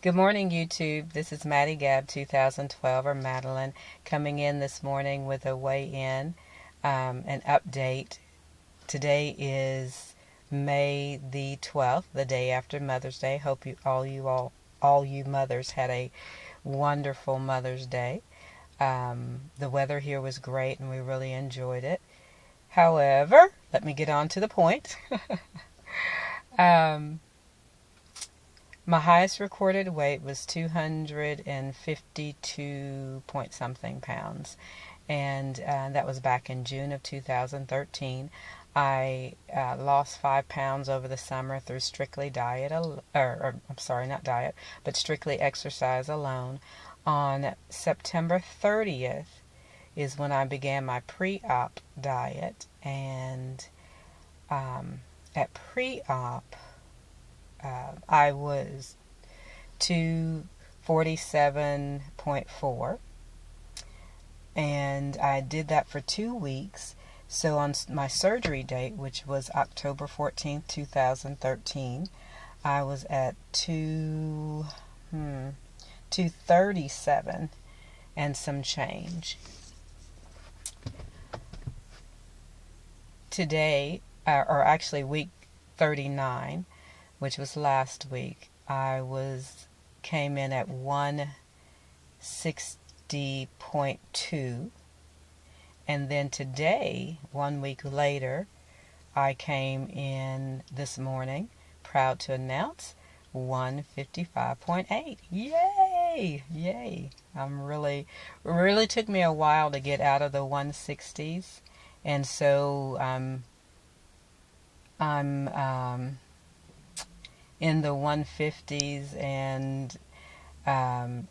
Good morning, YouTube. This is Maddie Gab 2012, or Madeline, coming in this morning with a weigh-in, an update. Today is May the 12th, the day after Mother's Day. Hope all you mothers had a wonderful Mother's Day. The weather here was great, and we really enjoyed it. However, let me get on to the point. My highest recorded weight was 252 point something pounds, and that was back in June of 2013. I lost 5 pounds over the summer through strictly strictly exercise alone. On September 30th is when I began my pre-op diet, and at pre-op, I was 247.4, and I did that for 2 weeks. So on my surgery date, which was October 14th, 2013, I was at 237 and some change. Today, or actually week 39, which was last week, I came in at 160.2, and then today, 1 week later, I came in this morning, proud to announce, 155.8. Yay! Yay! Really took me a while to get out of the 160s, and so I'm in the 150s, and in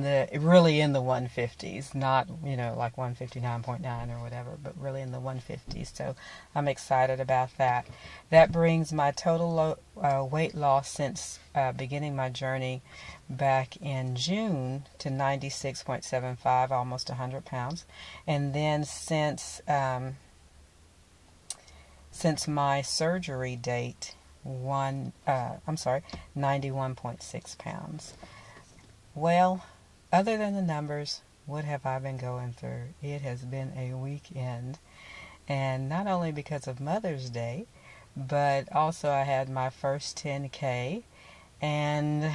the 150s, not like 159.9 or whatever, but really in the 150s. So I'm excited about that. That brings my total weight loss since beginning my journey back in June to 96.75, almost 100 pounds, and then since my surgery date, 91.6 pounds. Well, other than the numbers, what have I been going through? It has been a weekend, and not only because of Mother's Day, but also I had my first 10K, and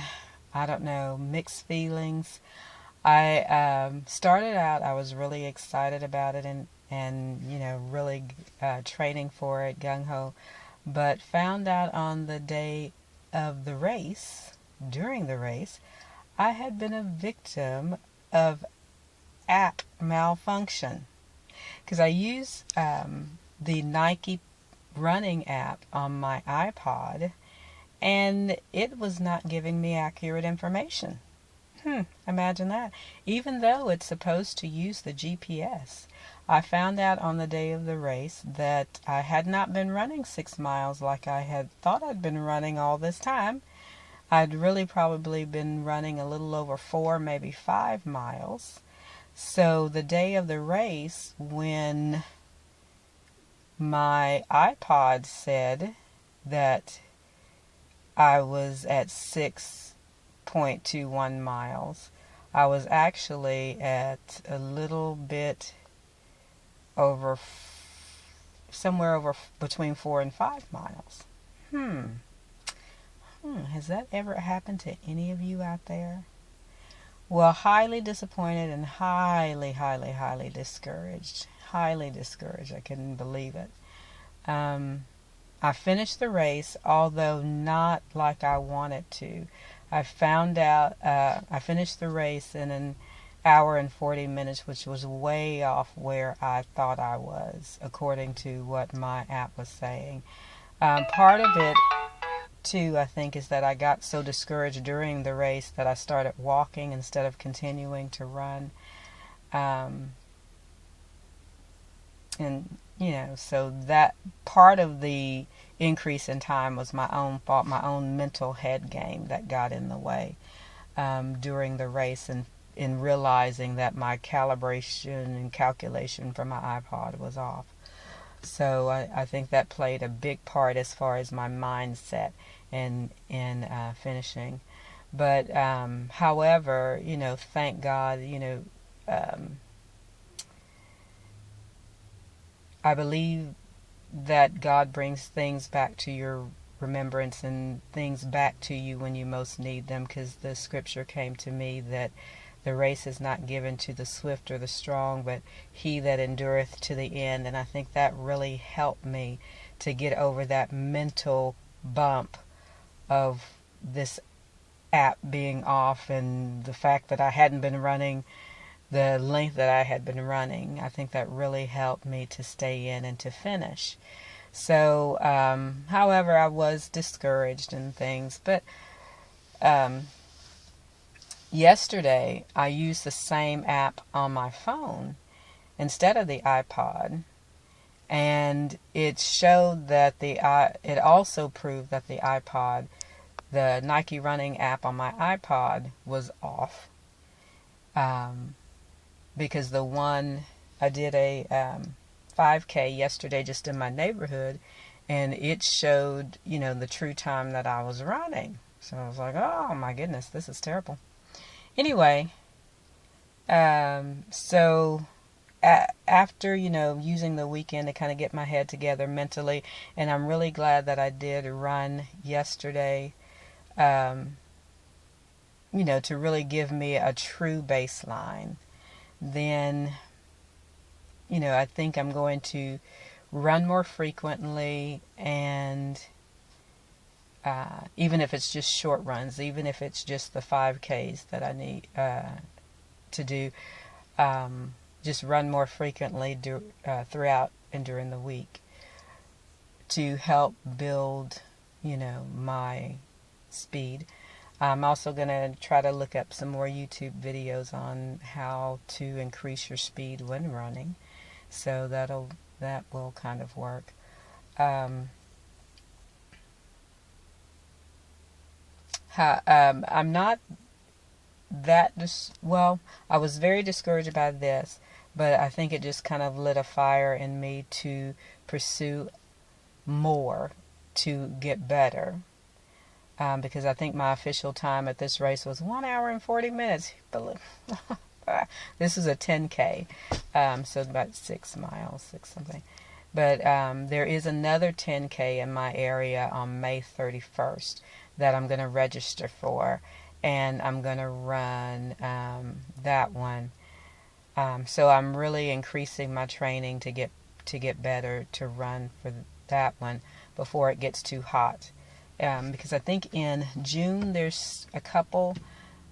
I don't know, mixed feelings. I started out, I was really excited about it, and really training for it, gung-ho, but found out on the day of the race, during the race, I had been a victim of app malfunction. Because I use the Nike running app on my iPod, and it was not giving me accurate information. Imagine that. Even though it's supposed to use the GPS. I found out on the day of the race that I had not been running 6 miles like I had thought I'd been running all this time. I'd really probably been running a little over 4, maybe 5 miles. So the day of the race, when my iPod said that I was at 6.21 miles, I was actually at a little bit over, somewhere over between 4 and 5 miles. Has that ever happened to any of you out there? Well, highly disappointed and highly, highly, highly discouraged. Highly discouraged. I couldn't believe it. I finished the race, although not like I wanted to. I found out I finished the race in an hour and 40 minutes, which was way off where I thought I was, according to what my app was saying. Part of it, too, I think, is that I got so discouraged during the race that I started walking instead of continuing to run. So that part of the increase in time was my own fault, my own mental head game that got in the way during the race, and in realizing that my calibration and calculation for my iPod was off. So I think that played a big part as far as my mindset in finishing. But however, thank God, I believe that God brings things back to your remembrance and things back to you when you most need them, because the scripture came to me that the race is not given to the swift or the strong, but he that endureth to the end. And I think that really helped me to get over that mental bump of this app being off and the fact that I hadn't been running the length that I had been running. I think that really helped me to stay in and to finish. So, however, I was discouraged and things. But yesterday, I used the same app on my phone instead of the iPod. And it showed that it also proved that the iPod, the Nike running app on my iPod was off. Because the one, I did a 5K yesterday just in my neighborhood, and it showed, the true time that I was running. So I was like, oh my goodness, this is terrible. Anyway, so after, using the weekend to kind of get my head together mentally, and I'm really glad that I did run yesterday, to really give me a true baseline. Then, I think I'm going to run more frequently, and even if it's just short runs, even if it's just the 5Ks that I need to do, just run more frequently throughout and during the week to help build, my speed. I'm also going to try to look up some more YouTube videos on how to increase your speed when running. So that will kind of work. I'm not that I was very discouraged by this, but I think it just kind of lit a fire in me to pursue more, to get better. Because I think my official time at this race was 1 hour and 40 minutes. This is a 10K, so about 6 miles, 6 something. But there is another 10K in my area on May 31st that I'm going to register for, and I'm going to run that one. So I'm really increasing my training to get better, to run for that one before it gets too hot. Because I think in June there's a couple,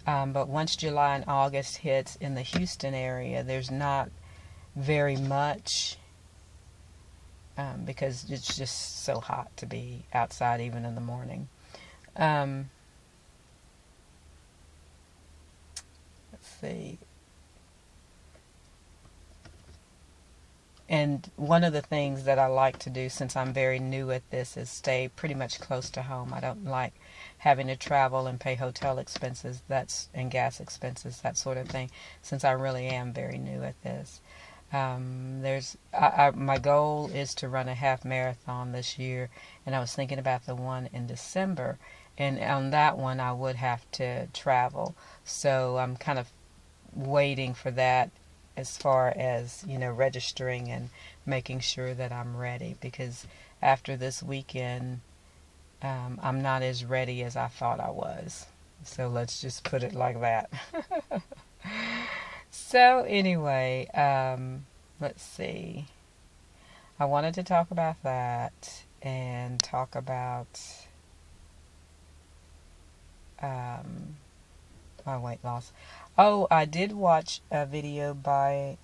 but once July and August hits in the Houston area, there's not very much, because it's just so hot to be outside even in the morning. Let's see. And one of the things that I like to do, since I'm very new at this, is stay pretty much close to home. I don't like having to travel and pay hotel expenses, and gas expenses, that sort of thing, since I really am very new at this. My goal is to run a half marathon this year, and I was thinking about the one in December, and on that one I would have to travel. So I'm kind of waiting for that, as far as, registering and making sure that I'm ready, because after this weekend, I'm not as ready as I thought I was. So let's just put it like that. So anyway, let's see. I wanted to talk about that and talk about my weight loss. Oh, I did watch a video by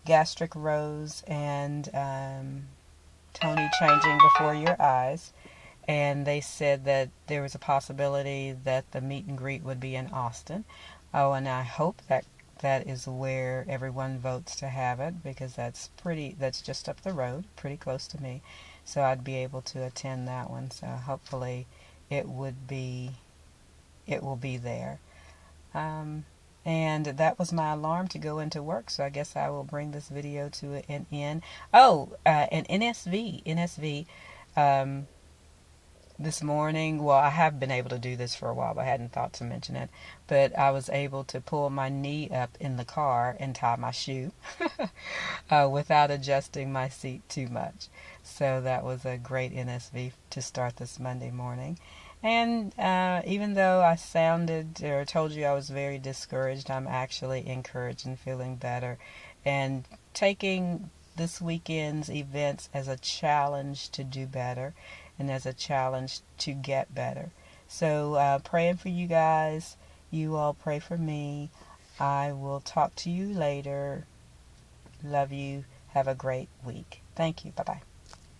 Gastric Rose and Tony Changing Before Your Eyes, and they said that there was a possibility that the meet and greet would be in Austin. Oh, and I hope that is where everyone votes to have it, because that's just up the road, pretty close to me, so I'd be able to attend that one. So hopefully it will be there. And that was my alarm to go into work, so I guess I will bring this video to an end. Oh, and NSV, this morning, well, I have been able to do this for a while, but I hadn't thought to mention it. But I was able to pull my knee up in the car and tie my shoe without adjusting my seat too much. So that was a great NSV to start this Monday morning. And even though I sounded or told you I was very discouraged, I'm actually encouraged and feeling better. And taking this weekend's events as a challenge to do better and as a challenge to get better. So praying for you guys. You all pray for me. I will talk to you later. Love you. Have a great week. Thank you. Bye-bye.